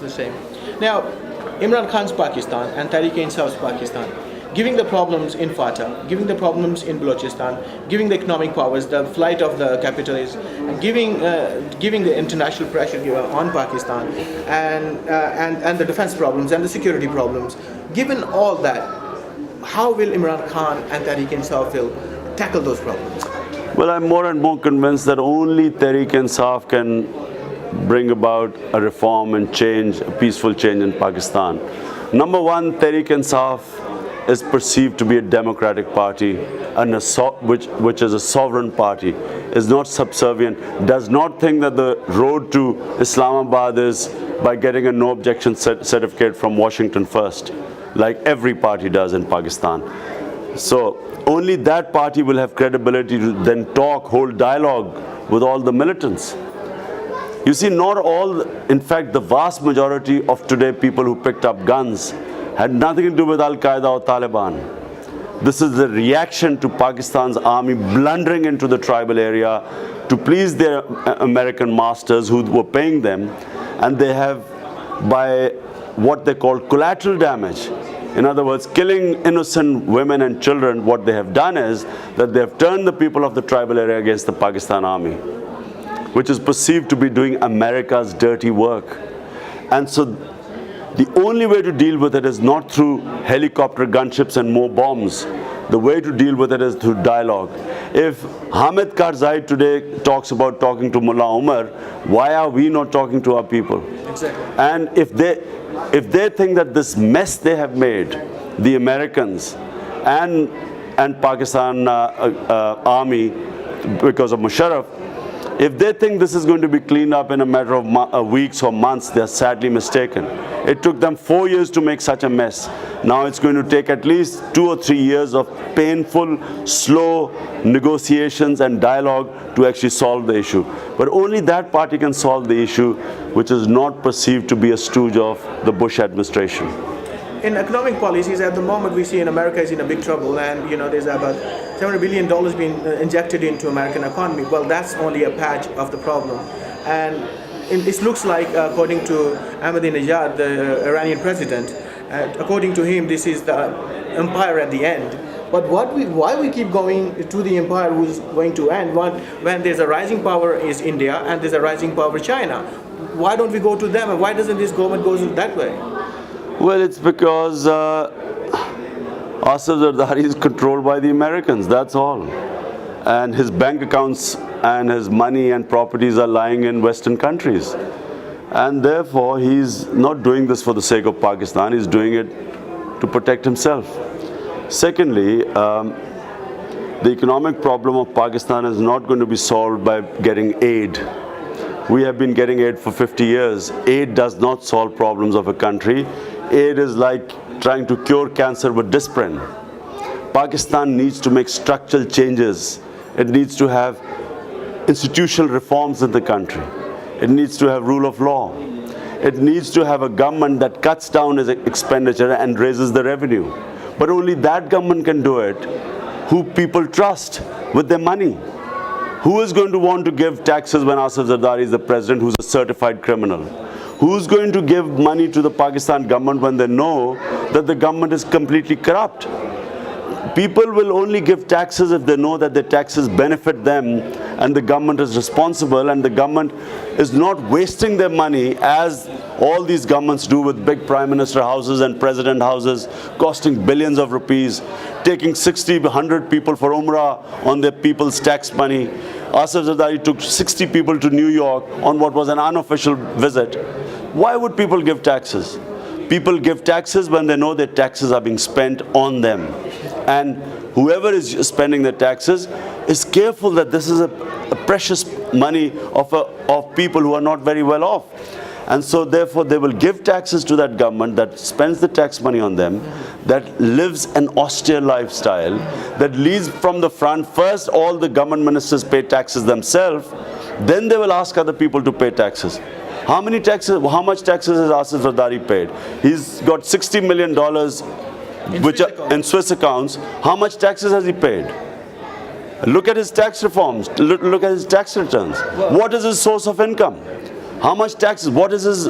the same. Now, Imran Khan's Pakistan and Tehreek-e-Insaf's Pakistan, giving the problems in Fatah, giving the problems in Balochistan, giving the economic powers, the flight of the capitalists, giving the international pressure on Pakistan, and the defense problems and the security problems. Given all that, how will Imran Khan and Tehreek-e-Insaf will tackle those problems? Well, I'm more and more convinced that only Tehreek-e-Insaf can bring about a reform and change, a peaceful change in Pakistan. Number one, Tehreek-e-Insaf is perceived to be a democratic party, and which is a sovereign party, is not subservient, does not think that the road to Islamabad is by getting a no objection certificate from Washington first, like every party does in Pakistan. So only that party will have credibility to then talk, hold dialogue with all the militants. You see, not all, in fact, the vast majority of today people who picked up guns had nothing to do with Al-Qaeda or Taliban. This is the reaction to Pakistan's army blundering into the tribal area to please their American masters who were paying them, and they have, by what they call collateral damage, in other words, killing innocent women and children, what they have done is that they have turned the people of the tribal area against the Pakistan army, which is perceived to be doing America's dirty work. And so the only way to deal with it is not through helicopter gunships and more bombs. The way to deal with it is through dialogue. If Hamid Karzai today talks about talking to Mullah Umar, why are we not talking to our people? Exactly. And if they think that this mess they have made, the Americans and Pakistan army, because of Musharraf, if they think this is going to be cleaned up in a matter of weeks or months, they are sadly mistaken. It took them 4 years to make such a mess. Now it's going to take at least 2 or 3 years of painful, slow negotiations and dialogue to actually solve the issue. But only that party can solve the issue, which is not perceived to be a stooge of the Bush administration. In economic policies, at the moment we see in America is in a big trouble, and there's about $700 billion being injected into American economy. Well, that's only a patch of the problem, and it looks like, according to Ahmadinejad, the Iranian president, according to him, this is the empire at the end. But why we keep going to the empire who's going to end when there's a rising power is India and there's a rising power China? Why don't we go to them, and why doesn't this government go that way? Well, it's because Asif Zardari is controlled by the Americans, that's all. And his bank accounts and his money and properties are lying in Western countries. And therefore, he's not doing this for the sake of Pakistan, he's doing it to protect himself. Secondly, the economic problem of Pakistan is not going to be solved by getting aid. We have been getting aid for 50 years. Aid does not solve problems of a country. Aid is like trying to cure cancer with Disprin. Pakistan needs to make structural changes. It needs to have institutional reforms in the country. It needs to have rule of law. It needs to have a government that cuts down its expenditure and raises the revenue. But only that government can do it who people trust with their money. Who is going to want to give taxes when Asif Zardari is the president, who's a certified criminal? Who's going to give money to the Pakistan government when they know that the government is completely corrupt? People will only give taxes if they know that the taxes benefit them and the government is responsible and the government is not wasting their money as all these governments do with big prime minister houses and president houses costing billions of rupees, taking 60, 100 people for Umrah on their people's tax money. Asif Zardari took 60 people to New York on what was an unofficial visit. Why would people give taxes? People give taxes when they know their taxes are being spent on them. And whoever is spending the taxes is careful that this is a precious money of people who are not very well off. And so therefore they will give taxes to that government that spends the tax money on them, that lives an austere lifestyle, that leads from the front. First, all the government ministers pay taxes themselves, then they will ask other people to pay taxes. How much taxes has Asif Zardari paid? He's got $60 million which are in Swiss accounts. How much taxes has he paid? Look at his tax reforms. Look at his tax returns. What is his source of income? How much taxes? What is his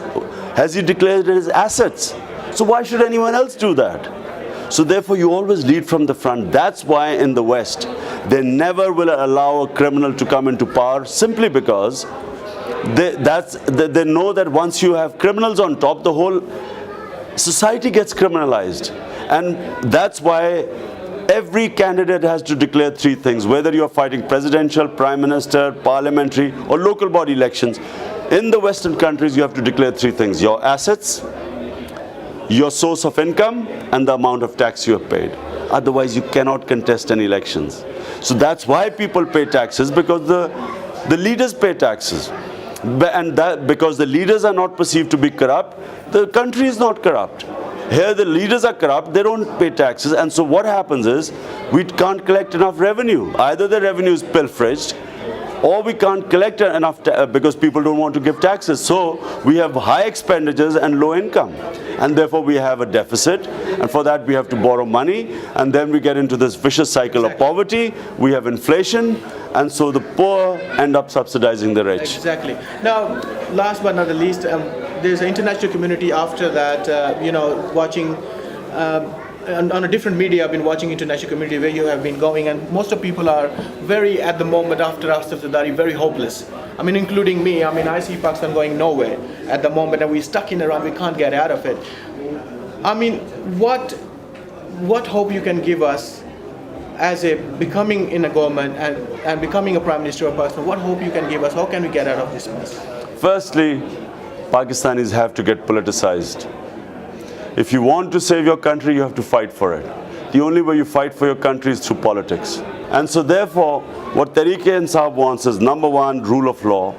Has he declared his assets? So why should anyone else do that? So therefore you always lead from the front. That's why in the West, they never will allow a criminal to come into power, simply because they know that once you have criminals on top, the whole society gets criminalized. And that's why every candidate has to declare three things, whether you're fighting presidential, prime minister, parliamentary, or local body elections. In the Western countries, you have to declare three things: your assets, your source of income, and the amount of tax you have paid. Otherwise, you cannot contest any elections. So that's why people pay taxes, because the leaders pay taxes. And that, because the leaders are not perceived to be corrupt, the country is not corrupt. Here the leaders are corrupt, they don't pay taxes, and so what happens is, we can't collect enough revenue. Either the revenue is pilferaged, or we can't collect enough because people don't want to give taxes. So we have high expenditures and low income, and therefore we have a deficit, and for that we have to borrow money, and then we get into this vicious cycle of poverty. We have inflation, and so the poor end up subsidizing the rich. Exactly. Now, last but not the least, there's an international community after that, watching on a different media. I've been watching international community where you have been going, and most of people are very, at the moment after Dari, very hopeless. I mean, including me. I mean, I see Pakistan going nowhere at the moment, and we're stuck in around. We can't get out of it. I mean, what hope you can give us as a becoming in a government and becoming a prime minister of Pakistan? What hope you can give us? How can we get out of this mess? Firstly, Pakistanis have to get politicized. If you want to save your country, you have to fight for it. The only way you fight for your country is through politics. And so therefore, what Tehreek-e-Insaf wants is, number one, rule of law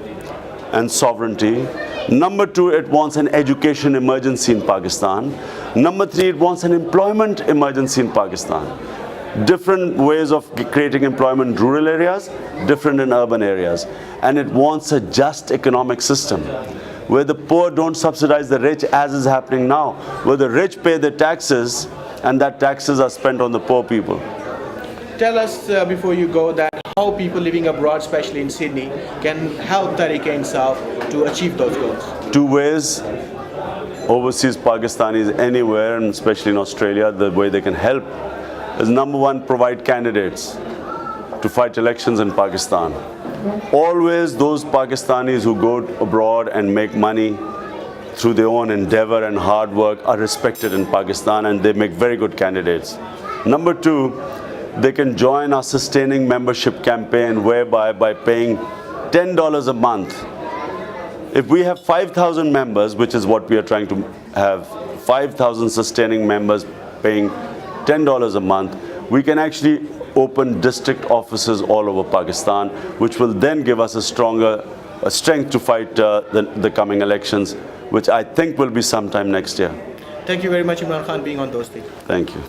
and sovereignty. Number two, it wants an education emergency in Pakistan. Number three, it wants an employment emergency in Pakistan. Different ways of creating employment in rural areas, different in urban areas. And it wants a just economic system, where the poor don't subsidize the rich, as is happening now, where the rich pay their taxes, and that taxes are spent on the poor people. Tell us before you go that how people living abroad, especially in Sydney, can help Tehreek-e-Insaf to achieve those goals. Two ways. Overseas Pakistanis anywhere, and especially in Australia, the way they can help is, number one, provide candidates to fight elections in Pakistan. Always those Pakistanis who go abroad and make money through their own endeavor and hard work are respected in Pakistan, and they make very good candidates. Number two, they can join our sustaining membership campaign, whereby by paying $10 a month, if we have 5,000 members, which is what we are trying to have, 5,000 sustaining members paying $10 a month, we can actually open district offices all over Pakistan, which will then give us a stronger strength to fight the coming elections, which I think will be sometime next year. Thank you very much, Imran Khan, being on Dosti. Thank you.